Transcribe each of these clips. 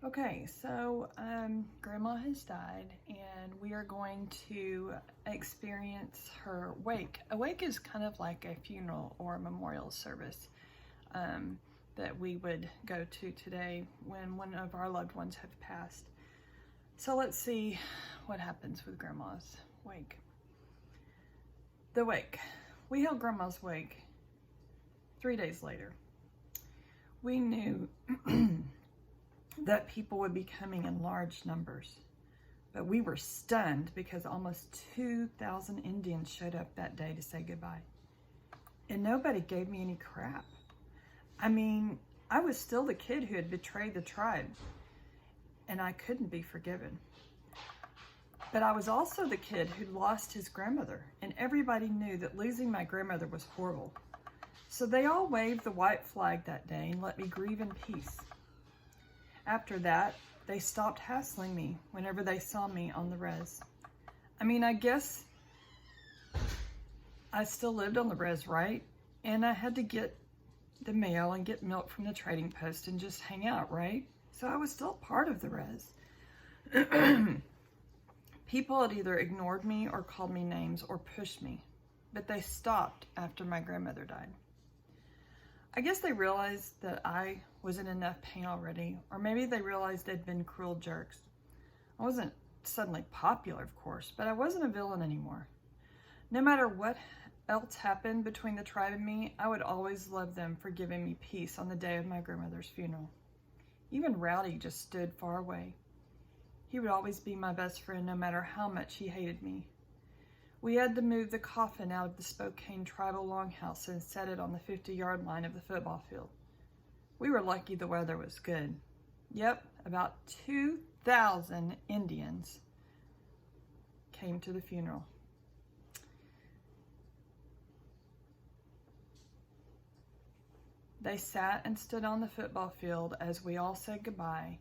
Okay, so Grandma has died, and we are going to experience her wake. A wake is kind of like a funeral or a memorial service that we would go to today when one of our loved ones have passed. So let's see what happens with Grandma's wake. The wake. We held Grandma's wake 3 days later. We knew that people would be coming in large numbers, but we were stunned because almost 2,000 Indians showed up that day to say goodbye. And nobody gave me any crap. I mean, I was still the kid who had betrayed the tribe, and I couldn't be forgiven. But I was also the kid who'd lost his grandmother, and everybody knew that losing my grandmother was horrible. So they all waved the white flag that day and let me grieve in peace. After that, they stopped hassling me whenever they saw me on the res. I mean, I guess I still lived on the res, right? And I had to get the mail and get milk from the trading post and just hang out, right? So I was still part of the res. People had either ignored me or called me names or pushed me, but they stopped after my grandmother died. I guess they realized that I was in enough pain already, or maybe they realized they'd been cruel jerks. I wasn't suddenly popular, of course, but I wasn't a villain anymore. No matter what else happened between the tribe and me, I would always love them for giving me peace on the day of my grandmother's funeral. Even Rowdy just stood far away. He would always be my best friend no matter how much he hated me. We had to move the coffin out of the Spokane tribal longhouse and set it on the 50-yard line of the football field. We were lucky the weather was good. Yep, about 2,000 Indians came to the funeral. They sat and stood on the football field as we all said goodbye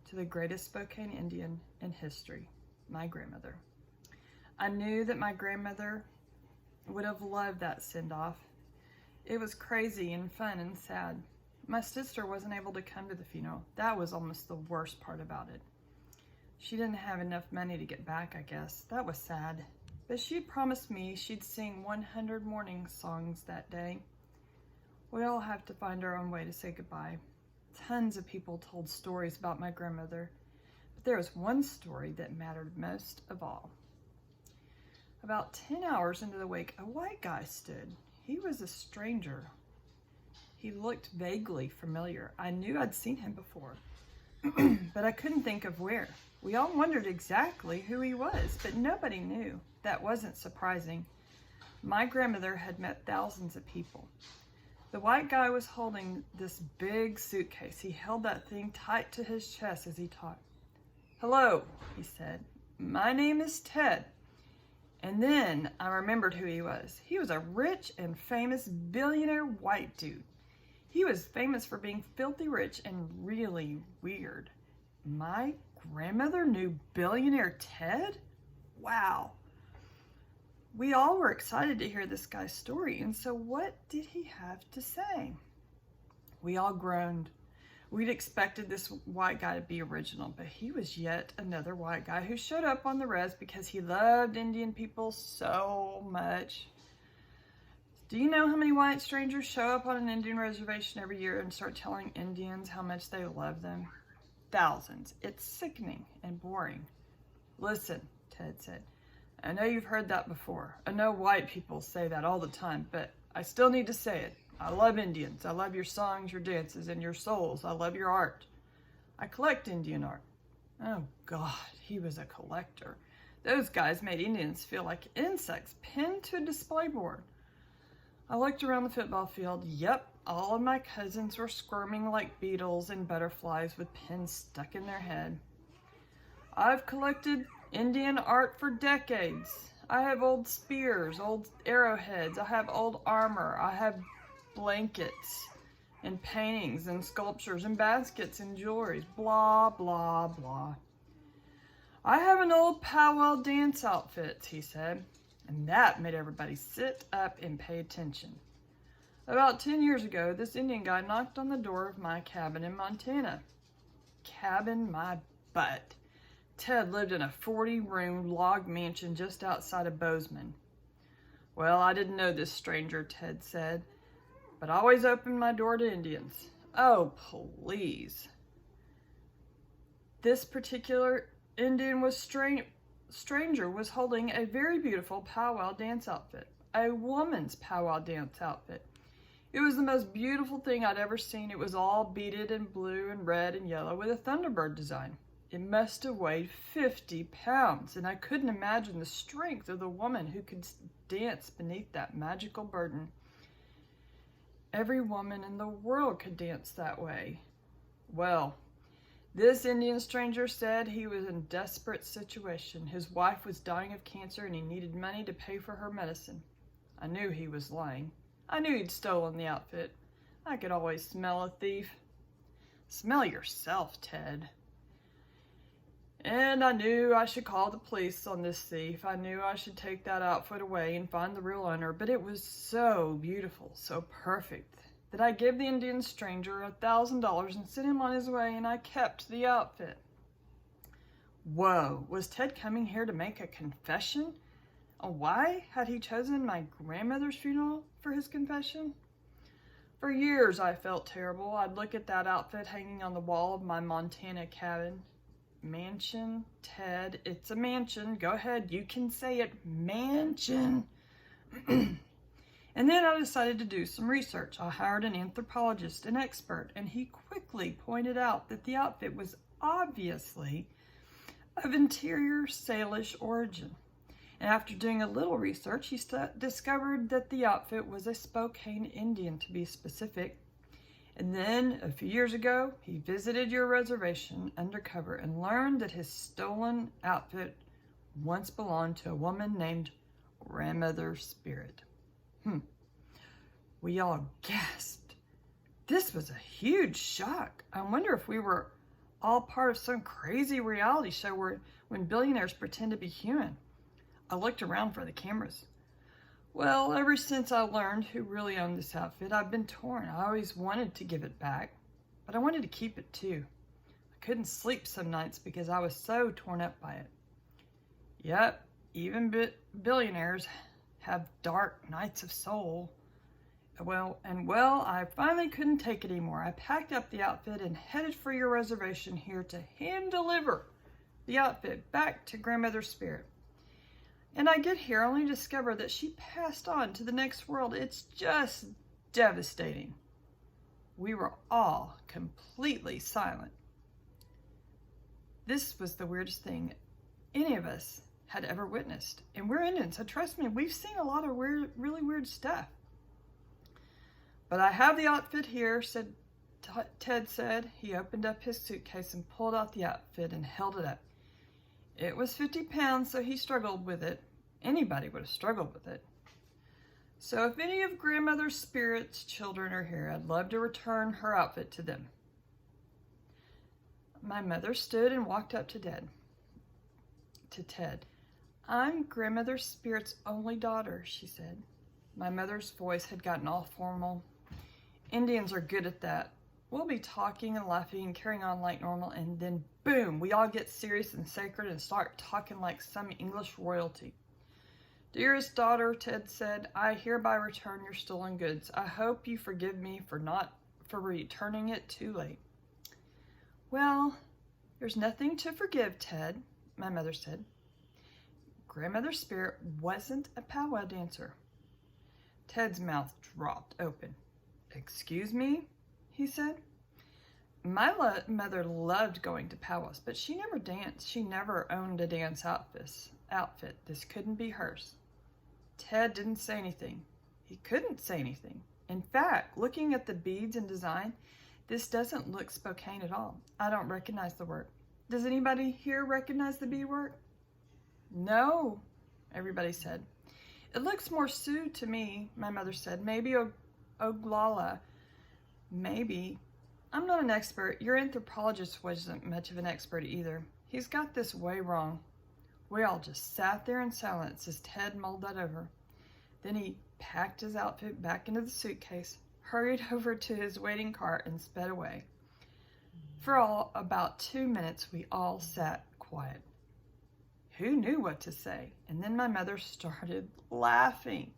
to the greatest Spokane Indian in history, my grandmother. I knew that my grandmother would have loved that send-off. It was crazy and fun and sad. My sister wasn't able to come to the funeral. That was almost the worst part about it. She didn't have enough money to get back, I guess. That was sad. But she promised me she'd sing 100 morning songs that day. We all have to find our own way to say goodbye. Tons of people told stories about my grandmother, but there was one story that mattered most of all. About 10 hours into the wake, a white guy stood. He was a stranger. He looked vaguely familiar. I knew I'd seen him before, but I couldn't think of where. We all wondered exactly who he was, but nobody knew. That wasn't surprising. My grandmother had met thousands of people. The white guy was holding this big suitcase. He held that thing tight to his chest as he talked. "Hello," he said. "My name is Ted." And then I remembered who he was. He was a rich and famous billionaire white dude. He was famous for being filthy rich and really weird. My grandmother knew billionaire Ted? Wow. We all were excited to hear this guy's story, and so what did he have to say? We all groaned. We'd expected this white guy to be original, but he was yet another white guy who showed up on the res because he loved Indian people so much. Do you know how many white strangers show up on an Indian reservation every year and start telling Indians how much they love them? Thousands. It's sickening and boring. "Listen," Ted said. "I know you've heard that before. I know white people say that all the time, but I still need to say it. I love Indians. I love your songs, your dances, and your souls. I love your art. I collect Indian art." Oh God, he was a collector. Those guys made Indians feel like insects pinned to a display board. I looked around the football field. Yep, all of my cousins were squirming like beetles and butterflies with pins stuck in their head. "I've collected Indian art for decades. I have old spears, old arrowheads. I have old armor. I have blankets and paintings and sculptures and baskets and jewelry, blah, blah, blah. I have an old powwow dance outfit," he said, and that made everybody sit up and pay attention. About 10 years ago, this Indian guy knocked on the door of my cabin in Montana. cabin my butt. Ted lived in a 40-room log mansion just outside of Bozeman. Well, I didn't know this stranger, Ted said, but I always opened my door to Indians. Oh, please. This particular Indian stranger was holding a very beautiful powwow dance outfit, a woman's powwow dance outfit. It was the most beautiful thing I'd ever seen. It was all beaded in blue and red and yellow with a Thunderbird design. It must have weighed 50 pounds, and I couldn't imagine the strength of the woman who could dance beneath that magical burden. Every woman in the world could dance that way. Well, this Indian stranger said he was in a desperate situation. His wife was dying of cancer and he needed money to pay for her medicine. I knew he was lying. I knew he'd stolen the outfit. I could always smell a thief. Smell yourself, Ted. And I knew I should call the police on this thief. I knew I should take that outfit away and find the real owner, but it was so beautiful, so perfect, that I gave the Indian stranger $1,000 and sent him on his way, and I kept the outfit. Whoa, was Ted coming here to make a confession? Why had he chosen my grandmother's funeral for his confession? For years I felt terrible. I'd look at that outfit hanging on the wall of my Montana cabin. Mansion, Ted, it's a mansion. Go ahead, you can say it, mansion. And then I decided to do some research. I hired an anthropologist, an expert, and he quickly pointed out that the outfit was obviously of interior Salish origin. And after doing a little research, he discovered that the outfit was a Spokane Indian, to be specific. And then, a few years ago, he visited your reservation undercover and learned that his stolen outfit once belonged to a woman named Grandmother Spirit. We all gasped. This was a huge shock. I wonder if we were all part of some crazy reality show when billionaires pretend to be human. I looked around for the cameras. Well, ever since I learned who really owned this outfit, I've been torn. I always wanted to give it back, but I wanted to keep it too. I couldn't sleep some nights because I was so torn up by it. Yep, even billionaires have dark nights of soul. Well, I finally couldn't take it anymore. I packed up the outfit and headed for your reservation here to hand deliver the outfit back to Grandmother Spirit. And I get here only to discover that she passed on to the next world. It's just devastating. We were all completely silent. This was the weirdest thing any of us had ever witnessed. And we're Indians, so trust me, we've seen a lot of really weird stuff. But I have the outfit here, Ted said. He opened up his suitcase and pulled out the outfit and held it up. It was 50 pounds, so he struggled with it. Anybody would have struggled with it. So if any of Grandmother Spirit's children are here, I'd love to return her outfit to them. My mother stood and walked up to Ted. I'm Grandmother Spirit's only daughter, she said. My mother's voice had gotten all formal. Indians are good at that. We'll be talking and laughing and carrying on like normal, and then boom, we all get serious and sacred and start talking like some English royalty. Dearest daughter, Ted said, I hereby return your stolen goods. I hope you forgive me for returning it too late. Well, there's nothing to forgive, Ted, my mother said. Grandmother Spirit wasn't a powwow dancer. Ted's mouth dropped open. Excuse me? He said. My mother loved going to powwows, but she never danced. She never owned a dance outfit. This couldn't be hers. Ted didn't say anything. He couldn't say anything. In fact, looking at the beads and design, this doesn't look Spokane at all. I don't recognize the work. Does anybody here recognize the beadwork? No, everybody said. It looks more Sioux to me, my mother said. Maybe Oglala. Maybe. I'm not an expert. Your anthropologist wasn't much of an expert either. He's got this way wrong. We all just sat there in silence as Ted mulled that over. Then he packed his outfit back into the suitcase, hurried over to his waiting cart, and sped away. For about 2 minutes, we all sat quiet. Who knew what to say? And then my mother started laughing.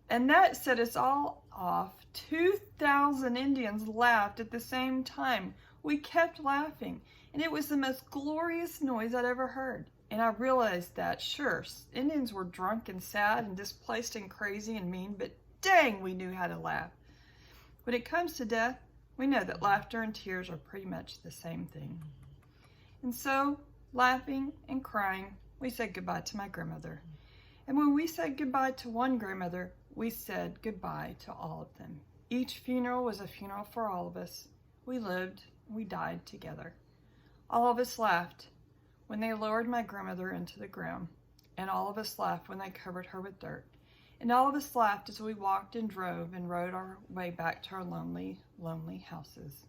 And that set us all off. 2,000 Indians laughed at the same time. We kept laughing, and it was the most glorious noise I'd ever heard. And I realized that, sure, Indians were drunk and sad and displaced and crazy and mean, but dang, we knew how to laugh. When it comes to death, we know that laughter and tears are pretty much the same thing. And so, laughing and crying, we said goodbye to my grandmother. And when we said goodbye to one grandmother, we said goodbye to all of them. Each funeral was a funeral for all of us. We lived, we died together. All of us laughed when they lowered my grandmother into the ground, and all of us laughed when they covered her with dirt. And all of us laughed as we walked and drove and rode our way back to our lonely, lonely houses.